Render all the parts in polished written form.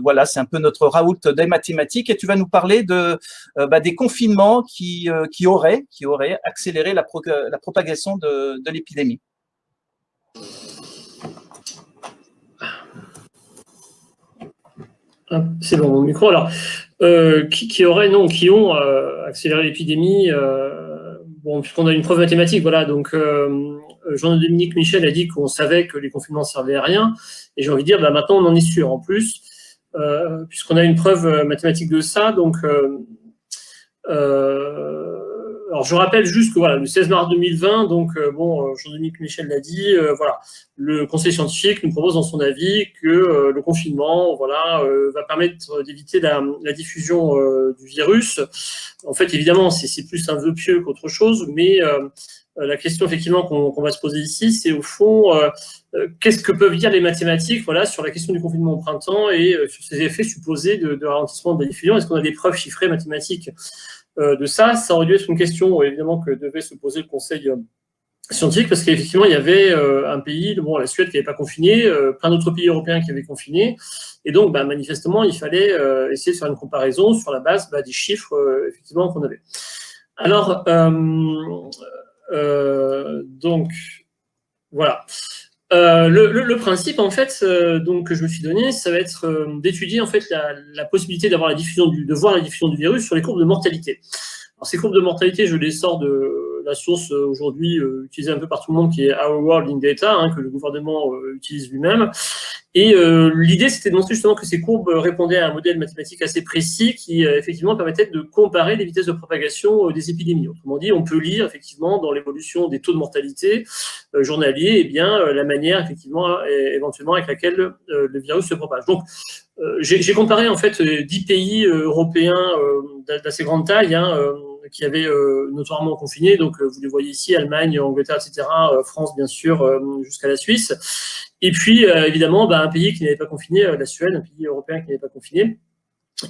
Voilà, c'est un peu notre Raoult des mathématiques, et tu vas nous parler des confinements qui auraient accéléré la propagation de l'épidémie. C'est bon, mon micro. Alors, qui ont accéléré l'épidémie. Bon, puisqu'on a une preuve mathématique, voilà. Donc, Jean-Dominique Michel a dit qu'on savait que les confinements servaient à rien, et j'ai envie de dire, maintenant on en est sûr. En plus, puisqu'on a une preuve mathématique de ça, donc. Alors, je rappelle juste que voilà, le 16 mars 2020, donc Jean-Dominique Michel l'a dit, voilà, le Conseil scientifique nous propose dans son avis que le confinement, voilà, va permettre d'éviter la diffusion du virus. En fait, évidemment, c'est plus un vœu pieux qu'autre chose, mais la question effectivement qu'on va se poser ici, c'est au fond, qu'est-ce que peuvent dire les mathématiques, voilà, sur la question du confinement au printemps et sur ces effets supposés de ralentissement de la diffusion. Est-ce qu'on a des preuves chiffrées mathématiques de ça? Ça aurait dû être une question, évidemment, que devait se poser le Conseil scientifique, parce qu'effectivement, il y avait un pays, la Suède, qui n'avait pas confiné, plein d'autres pays européens qui avaient confiné, et donc, manifestement, il fallait essayer de faire une comparaison sur la base des chiffres, effectivement, qu'on avait. Alors, donc, voilà. Le principe, en fait, donc, que je me suis donné, ça va être d'étudier, en fait, la possibilité de voir la diffusion du virus sur les courbes de mortalité. Alors, ces courbes de mortalité, je les sors de la source aujourd'hui utilisée un peu par tout le monde, qui est Our World in Data, que le gouvernement utilise lui-même. Et l'idée, c'était de montrer justement que ces courbes répondaient à un modèle mathématique assez précis qui, effectivement, permettait de comparer les vitesses de propagation des épidémies. Autrement dit, on peut lire, effectivement, dans l'évolution des taux de mortalité journaliers, la manière, effectivement, éventuellement, avec laquelle le virus se propage. Donc, j'ai comparé, en fait, 10 pays européens d'assez grande taille, qui avaient notoirement confiné. Donc, vous les voyez ici, Allemagne, Angleterre, etc., France, bien sûr, jusqu'à la Suisse. Et puis, évidemment, un pays qui n'avait pas confiné, la Suède, un pays européen qui n'avait pas confiné.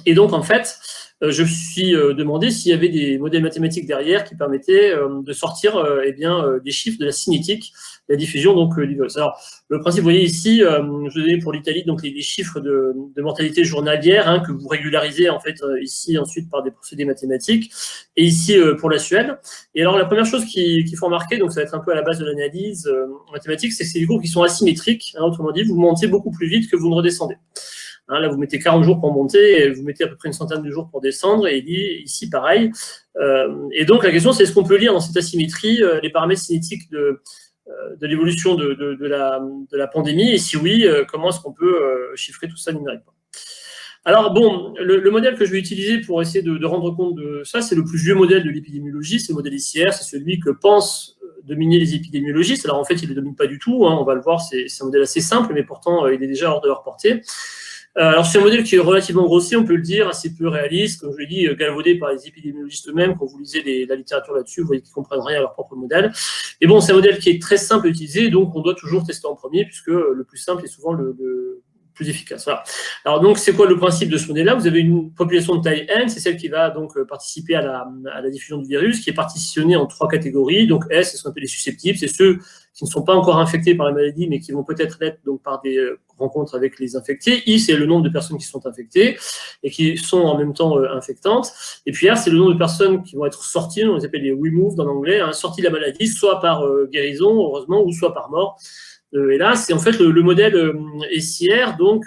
Et donc, en fait, je me suis demandé s'il y avait des modèles mathématiques derrière qui permettaient de sortir des chiffres de la cinétique, la diffusion donc, du virus. Alors, le principe, vous voyez ici, je donnais pour l'Italie donc les chiffres de mortalité journalière que vous régularisez en fait ici ensuite par des procédés mathématiques, et ici pour la Suède. Et alors, la première chose qu'il faut remarquer, donc ça va être un peu à la base de l'analyse mathématique, c'est que c'est des groupes qui sont asymétriques. Autrement dit, vous montez beaucoup plus vite que vous ne redescendez. Là, vous mettez 40 jours pour monter, et vous mettez à peu près une centaine de jours pour descendre, et il dit ici pareil. Et donc, la question, c'est est-ce qu'on peut lire dans cette asymétrie les paramètres cinétiques de l'évolution de la pandémie, et si oui, comment est-ce qu'on peut chiffrer tout ça numériquement? Alors, bon, le modèle que je vais utiliser pour essayer de rendre compte de ça, c'est le plus vieux modèle de l'épidémiologie, c'est le modèle ICR, c'est celui que pensent dominer les épidémiologistes. Alors, en fait, il ne les domine pas du tout, on va le voir, c'est un modèle assez simple, mais pourtant, il est déjà hors de leur portée. Alors, c'est un modèle qui est relativement grossier, on peut le dire, assez peu réaliste, comme je l'ai dit, galvaudé par les épidémiologistes eux-mêmes. Quand vous lisez la littérature là-dessus, vous voyez qu'ils ne comprennent rien à leur propre modèle. Et bon, c'est un modèle qui est très simple à utiliser, donc on doit toujours tester en premier, puisque le plus simple est souvent le plus efficace. Voilà. Alors, donc, c'est quoi le principe de ce modèle-là? Vous avez une population de taille N, c'est celle qui va donc participer à la diffusion du virus, qui est partitionnée en 3 catégories. Donc, S, c'est ce qu'on appelle les susceptibles, c'est ceux qui ne sont pas encore infectés par la maladie, mais qui vont peut-être l'être donc par des rencontres avec les infectés. I, c'est le nombre de personnes qui sont infectées et qui sont en même temps infectantes. Et puis R, c'est le nombre de personnes qui vont être sorties, on les appelle les removed en anglais, sorties de la maladie, soit par guérison, heureusement, ou soit par mort. Et là, c'est en fait le modèle SIR, donc,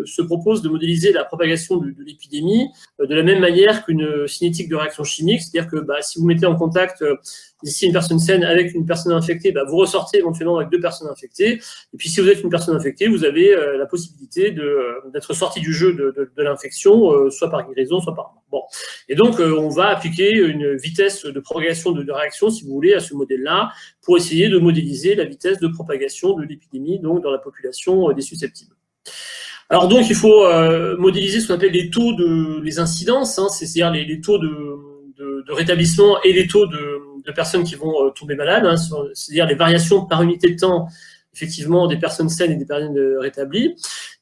se propose de modéliser la propagation de l'épidémie de la même manière qu'une cinétique de réaction chimique, c'est-à-dire que si vous mettez en contact ici une personne saine avec une personne infectée, vous ressortez éventuellement avec 2 personnes infectées, et puis si vous êtes une personne infectée, vous avez la possibilité d'être sorti du jeu de l'infection, soit par guérison, soit par mort. Bon. Et donc, on va appliquer une vitesse de propagation de réaction, si vous voulez, à ce modèle-là, pour essayer de modéliser la vitesse de propagation de l'épidémie donc dans la population des susceptibles. Alors donc, il faut modéliser ce qu'on appelle les taux les incidences, c'est-à-dire les taux de rétablissement et les taux de personnes qui vont tomber malades, c'est-à-dire les variations par unité de temps effectivement des personnes saines et des personnes rétablies.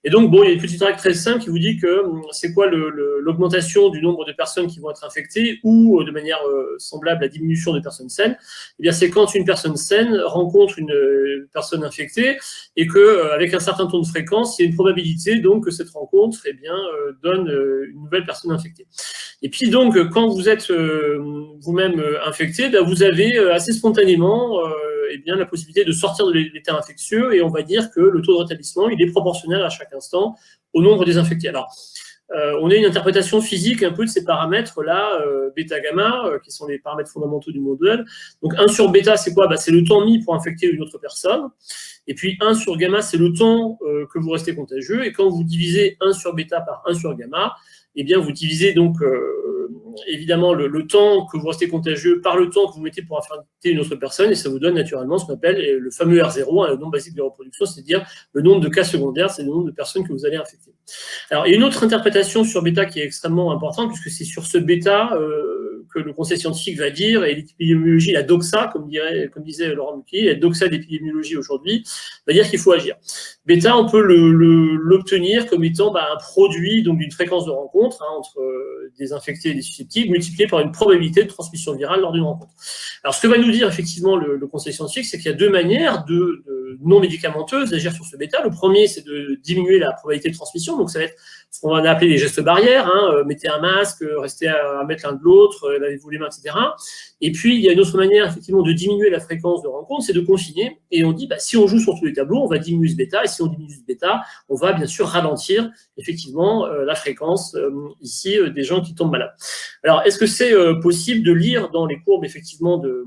Et donc, bon, il y a une petite règle très simple qui vous dit que c'est quoi l'augmentation du nombre de personnes qui vont être infectées ou de manière semblable la diminution de personnes saines. Eh bien, c'est quand une personne saine rencontre une personne infectée et que, avec un certain taux de fréquence, il y a une probabilité donc que cette rencontre, eh bien, donne une nouvelle personne infectée. Et puis donc, quand vous êtes vous-même infecté, ben, vous avez assez spontanément eh bien, la possibilité de sortir de l'état infectieux, et on va dire que le taux de rétablissement, il est proportionnel à chaque instant au nombre des infectés. Alors, on a une interprétation physique un peu de ces paramètres-là, bêta-gamma, qui sont les paramètres fondamentaux du modèle. Donc 1 sur bêta, c'est quoi? C'est le temps mis pour infecter une autre personne. Et puis 1 sur gamma, c'est le temps que vous restez contagieux. Et quand vous divisez 1 sur bêta par 1 sur gamma, eh bien, vous divisez donc évidemment le temps que vous restez contagieux par le temps que vous mettez pour infecter une autre personne, et ça vous donne naturellement ce qu'on appelle le fameux R0, le nombre basique de reproduction, c'est-à-dire le nombre de cas secondaires, c'est le nombre de personnes que vous allez infecter. Alors, il y a une autre interprétation sur bêta qui est extrêmement importante, puisque c'est sur ce bêta que le conseil scientifique va dire, et l'épidémiologie, la doxa, comme disait Laurent Muckier, la doxa d'épidémiologie aujourd'hui, va dire qu'il faut agir. Bêta, on peut l'obtenir comme étant un produit d'une fréquence de rencontre entre des infectés et des susceptibles, multiplié par une probabilité de transmission virale lors d'une rencontre. Alors, ce que va nous dire effectivement le conseil scientifique, c'est qu'il y a deux manières non médicamenteuses d'agir sur ce bêta. Le premier, c'est de diminuer la probabilité de transmission, donc ça va être ce qu'on va appeler les gestes barrières, mettez un masque, restez à 1 mètre l'un de l'autre, lavez-vous les mains, etc. Et puis, il y a une autre manière, effectivement, de diminuer la fréquence de rencontre, c'est de confiner. Et on dit, si on joue sur tous les tableaux, on va diminuer ce bêta, et si on diminue ce bêta, on va bien sûr ralentir, effectivement, la fréquence, ici, des gens qui tombent malades. Alors, est-ce que c'est possible de lire dans les courbes, effectivement, de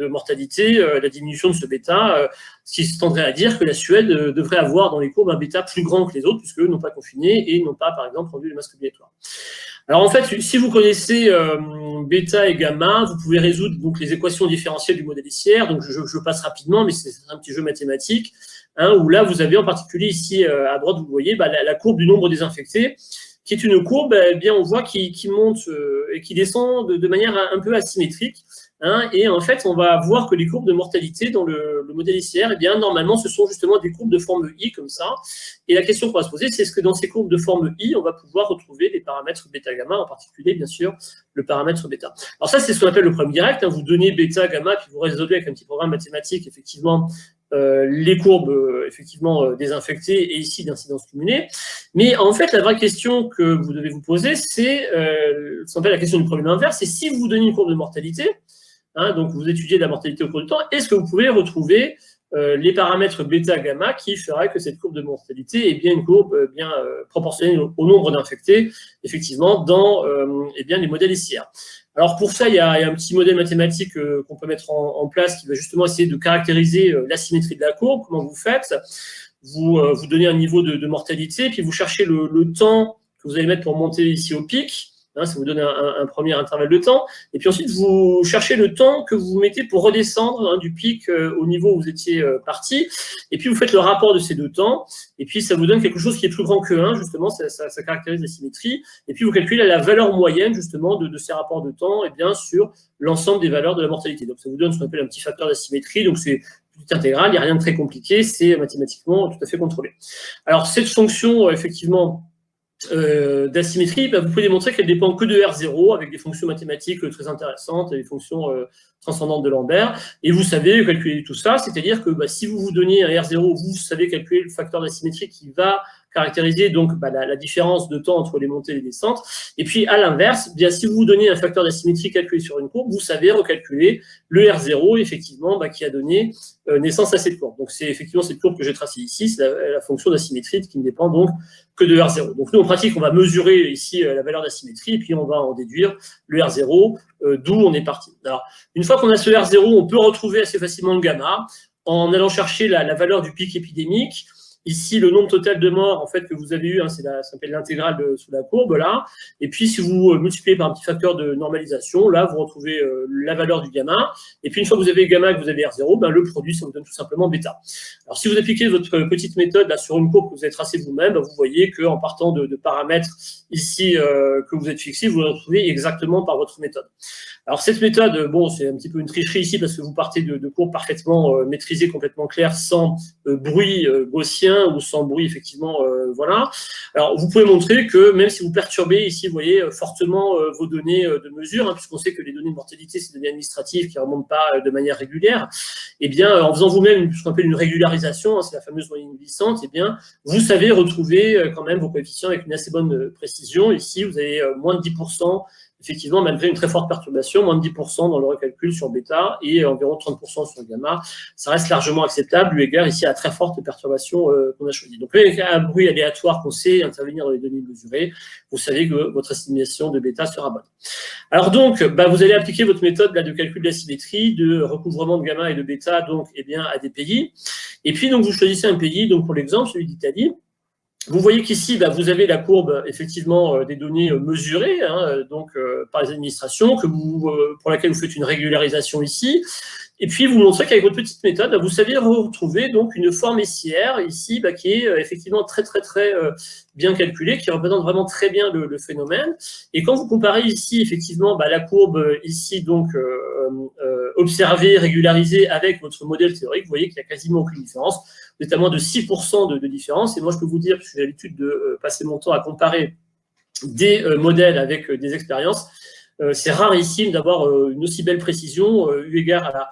mortalité, la diminution de ce bêta, ce qui tendrait à dire que la Suède devrait avoir dans les courbes un bêta plus grand que les autres, puisqu'eux n'ont pas confiné et n'ont pas, par exemple, rendu les masques obligatoires. Alors en fait, si vous connaissez bêta et gamma, vous pouvez résoudre donc les équations différentielles du modèle ICR. Donc je passe rapidement, mais c'est un petit jeu mathématique, où là vous avez en particulier ici à droite, vous voyez la courbe du nombre des infectés, qui est une courbe, eh bien on voit qui monte et qui descend de manière un peu asymétrique. Et en fait, on va voir que les courbes de mortalité dans le modèle ICR, eh bien, normalement, ce sont justement des courbes de forme I, comme ça. Et la question qu'on va se poser, c'est est-ce que dans ces courbes de forme I, on va pouvoir retrouver les paramètres bêta-gamma, en particulier, bien sûr, le paramètre bêta. Alors ça, c'est ce qu'on appelle le problème direct. Vous donnez bêta-gamma, puis vous résolvez avec un petit programme mathématique, effectivement, les courbes effectivement désinfectées et ici d'incidence cumulée. Mais en fait, la vraie question que vous devez vous poser, c'est ce qu'on appelle la question du problème inverse, c'est si vous donnez une courbe de mortalité, donc vous étudiez la mortalité au cours du temps, est-ce que vous pouvez retrouver les paramètres bêta-gamma qui feraient que cette courbe de mortalité est bien une courbe bien proportionnelle au nombre d'infectés, effectivement, dans bien les modèles ICR. Alors pour ça, il y a un petit modèle mathématique qu'on peut mettre en place qui va justement essayer de caractériser l'asymétrie de la courbe. Comment vous faites? Vous donnez un niveau de mortalité, puis vous cherchez le temps que vous allez mettre pour monter ici au pic. Ça vous donne un premier intervalle de temps. Et puis ensuite, vous cherchez le temps que vous mettez pour redescendre du pic au niveau où vous étiez parti. Et puis, vous faites le rapport de ces deux temps. Et puis, ça vous donne quelque chose qui est plus grand que 1, justement. Ça caractérise la symétrie. Et puis, vous calculez la valeur moyenne, justement, de ces rapports de temps, et bien sur l'ensemble des valeurs de la mortalité. Donc, ça vous donne ce qu'on appelle un petit facteur d'asymétrie. Donc, c'est tout intégral. Il n'y a rien de très compliqué. C'est mathématiquement tout à fait contrôlé. Alors, cette fonction, effectivement, d'asymétrie, vous pouvez démontrer qu'elle dépend que de R0 avec des fonctions mathématiques très intéressantes, des fonctions transcendantes de Lambert, et vous savez calculer tout ça, c'est-à-dire que si vous vous donnez un R0, vous savez calculer le facteur d'asymétrie qui va caractériser donc la différence de temps entre les montées et les descentes. Et puis à l'inverse, si vous vous donnez un facteur d'asymétrie calculé sur une courbe, vous savez recalculer le R0 effectivement qui a donné naissance à cette courbe. Donc c'est effectivement cette courbe que j'ai tracée ici, c'est la fonction d'asymétrie qui ne dépend donc que de R0. Donc nous en pratique, on va mesurer ici la valeur d'asymétrie et puis on va en déduire le R0 d'où on est parti. Alors une fois qu'on a ce R0, on peut retrouver assez facilement le gamma en allant chercher la valeur du pic épidémique. ici le nombre total de morts en fait que vous avez eu, hein, ça s'appelle l'intégrale sous la courbe là. Et puis si vous multipliez par un petit facteur de normalisation, là vous retrouvez la valeur du gamma. Et puis une fois que vous avez gamma et que vous avez R0, ben, le produit ça vous donne tout simplement bêta. Alors si vous appliquez votre petite méthode là sur une courbe que vous avez tracée vous-même, ben, vous voyez qu'en partant de paramètres ici que vous êtes fixés, vous le retrouvez exactement par votre méthode. Alors cette méthode, bon, c'est un petit peu une tricherie ici parce que vous partez de courbes parfaitement maîtrisées, complètement claires, sans bruit gaussien ou sans bruit effectivement, voilà. Alors vous pouvez montrer que même si vous perturbez ici, vous voyez fortement vos données de mesure, hein, puisqu'on sait que les données de mortalité, c'est des données administratives qui ne remontent pas de manière régulière, et bien en faisant vous-même ce qu'on appelle une régularisation, hein, c'est la fameuse moyenne glissante, et bien vous savez retrouver quand même vos coefficients avec une assez bonne précision. Ici, vous avez moins de 10%. Effectivement, malgré une très forte perturbation, moins de 10% dans le recalcul sur bêta et environ 30% sur gamma, ça reste largement acceptable, eu égard ici à la très forte perturbation qu'on a choisie. Donc, avec un bruit aléatoire qu'on sait intervenir dans les données mesurées, vous savez que votre estimation de bêta sera bonne. Alors donc, bah, vous allez appliquer votre méthode là, de calcul de la symétrie, de recouvrement de gamma et de bêta, donc, eh bien, à des pays. Et puis, donc, vous choisissez un pays, donc pour l'exemple, celui d'Italie. Vous voyez qu'ici, bah, vous avez la courbe effectivement des données mesurées hein, donc par les administrations, pour laquelle vous faites une régularisation ici. Et puis vous montrez qu'avec votre petite méthode, bah, vous savez retrouver donc une forme SIR ici, bah, qui est effectivement très bien calculée, qui représente vraiment très bien le phénomène. Et quand vous comparez ici effectivement bah, la courbe ici donc observée, régularisée avec votre modèle théorique, vous voyez qu'il n'y a quasiment aucune différence. Vous êtes à moins de 6% de différence. Et moi, je peux vous dire, parce que j'ai l'habitude de passer mon temps à comparer des modèles avec des expériences, c'est rarissime d'avoir une aussi belle précision, eu égard à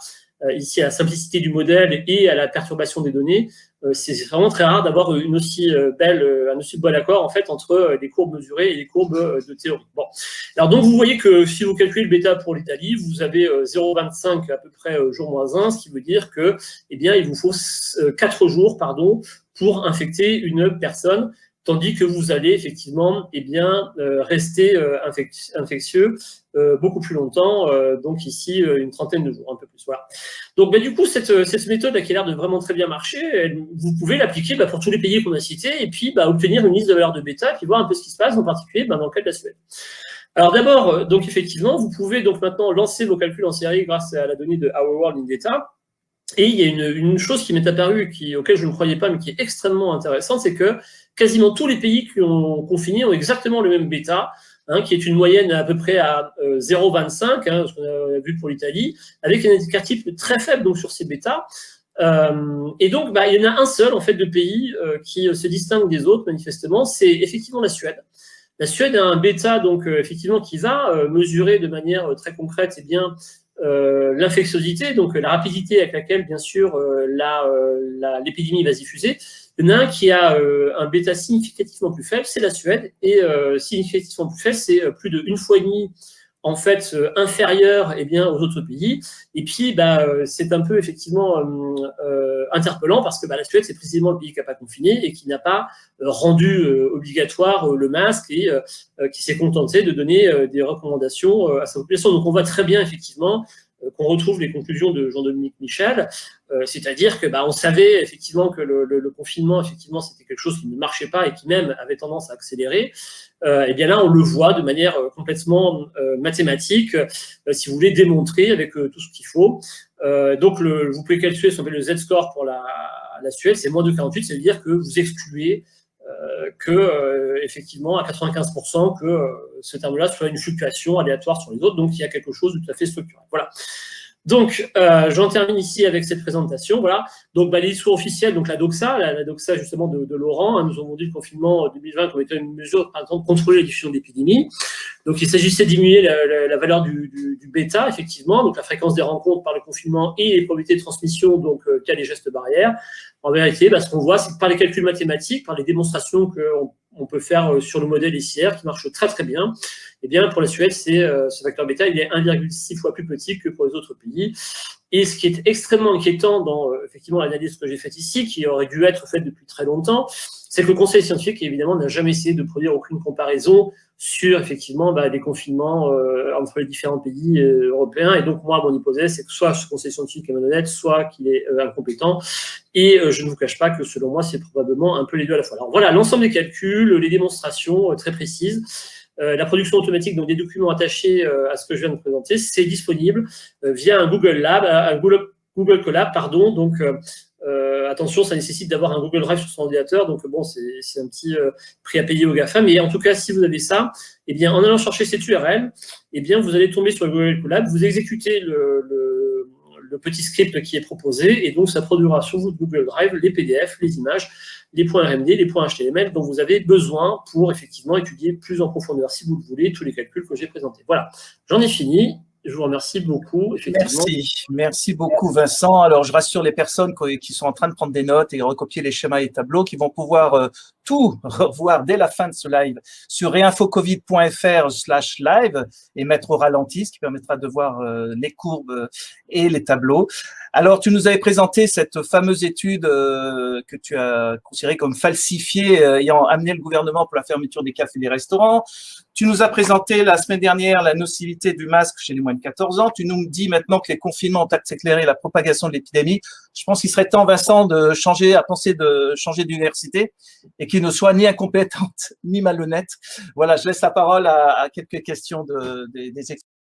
ici à la simplicité du modèle et à la perturbation des données. C'est vraiment très rare d'avoir un aussi bon accord en fait entre les courbes mesurées et les courbes de théorie. Bon, alors donc vous voyez que si vous calculez le bêta pour l'Italie, vous avez 0,25 à peu près jour moins 1, ce qui veut dire que eh bien il vous faut 4 jours pardon pour infecter une personne. Tandis que vous allez effectivement eh bien, rester infectieux beaucoup plus longtemps, donc ici une trentaine de jours, un peu plus. Voilà. Donc bah, du coup, cette méthode qui a l'air de vraiment très bien marcher, vous pouvez l'appliquer bah, pour tous les pays qu'on a cités et puis bah, obtenir une liste de valeurs de bêta et puis voir un peu ce qui se passe, en particulier bah, dans le cas de la Suède. Alors d'abord, donc effectivement, vous pouvez donc maintenant lancer vos calculs en série grâce à la donnée de Our World in Data. Et il y a une chose qui m'est apparue, auquel je ne croyais pas, mais qui est extrêmement intéressante, c'est que quasiment tous les pays qui ont confiné ont exactement le même bêta, hein, qui est une moyenne à peu près à 0,25, hein, ce qu'on a vu pour l'Italie, avec un indicateur type très faible donc, sur ces bêtas. Et donc, bah, il y en a un seul en fait, de pays qui se distingue des autres, manifestement, c'est effectivement la Suède. La Suède a un bêta donc, effectivement, qui va mesurer de manière très concrète eh bien, l'infectiosité, donc la rapidité avec laquelle, bien sûr, l'épidémie va se diffuser. Il y en a un qui a un bêta significativement plus faible, c'est la Suède, et significativement plus faible, c'est plus de 1,5 fois en fait inférieur eh bien, aux autres pays. Et puis, bah, c'est un peu effectivement interpellant parce que bah, la Suède, c'est précisément le pays qui n'a pas confiné et qui n'a pas rendu obligatoire le masque et qui s'est contenté de donner des recommandations à sa population. Donc, on voit très bien effectivement qu'on retrouve les conclusions de Jean-Dominique Michel, c'est-à-dire que bah, on savait effectivement que le confinement, effectivement, c'était quelque chose qui ne marchait pas et qui même avait tendance à accélérer. Et bien là, on le voit de manière complètement mathématique, si vous voulez démontrer avec tout ce qu'il faut. Donc, vous pouvez calculer ce qu'on appelle le Z-score pour la Suède, c'est moins de 48, ça veut dire que vous excluez effectivement, à 95%, que ce terme-là soit une fluctuation aléatoire sur les autres, donc il y a quelque chose de tout à fait structurel. Voilà. Donc, j'en termine ici avec cette présentation. Voilà. Donc, bah, les discours officiels, donc la doxa, la doxa justement de Laurent, hein, nous avons dit le confinement 2020 comme étant une mesure, par exemple, de contrôler la diffusion d'épidémies. Donc, il s'agissait de diminuer la valeur du bêta, effectivement, donc la fréquence des rencontres par le confinement et les probabilités de transmission, donc via les gestes barrières. En vérité, bah, ce qu'on voit, c'est que par les calculs mathématiques, par les démonstrations qu'on peut faire sur le modèle SIR, qui marche très bien, eh bien, pour la Suède, ce facteur bêta, il est 1,6 fois plus petit que pour les autres pays. Et ce qui est extrêmement inquiétant dans effectivement l'analyse que j'ai faite ici, qui aurait dû être faite depuis très longtemps, c'est que le conseil scientifique, évidemment, n'a jamais essayé de produire aucune comparaison sur, effectivement, des confinements entre les différents pays européens. Et donc, moi, mon hypothèse, c'est que soit ce conseil scientifique est malhonnête, soit qu'il est incompétent. Et je ne vous cache pas que, selon moi, c'est probablement un peu les deux à la fois. Alors, voilà, l'ensemble des calculs, les démonstrations très précises. La production automatique donc des documents attachés à ce que je viens de présenter, c'est disponible via un Google Lab, un Google Colab, pardon. Donc, attention, ça nécessite d'avoir un Google Drive sur son ordinateur, donc bon, c'est un petit prix à payer au GAFA, mais en tout cas, si vous avez ça, eh bien, en allant chercher cette URL, eh bien, vous allez tomber sur le Google Colab, vous exécutez le petit script qui est proposé, et donc ça produira sur votre Google Drive les PDF, les images, les points RMD, les points HTML dont vous avez besoin pour effectivement étudier plus en profondeur, si vous le voulez, tous les calculs que j'ai présentés. Voilà, j'en ai fini. Je vous remercie beaucoup. Merci beaucoup Vincent. Alors je rassure les personnes qui sont en train de prendre des notes et recopier les schémas et tableaux, qui vont pouvoir tout revoir dès la fin de ce live sur reinfocovid.fr/live et mettre au ralenti, ce qui permettra de voir les courbes et les tableaux. Alors tu nous avais présenté cette fameuse étude que tu as considérée comme falsifiée, ayant amené le gouvernement pour la fermeture des cafés et des restaurants. Tu nous as présenté la semaine dernière la nocivité du masque chez les moins de 14 ans. Tu nous dis maintenant que les confinements ont accéléré la propagation de l'épidémie. Je pense qu'il serait temps, Vincent, de changer d'université et qu'il ne soit ni incompétente ni malhonnête. Voilà, je laisse la parole à quelques questions des experts.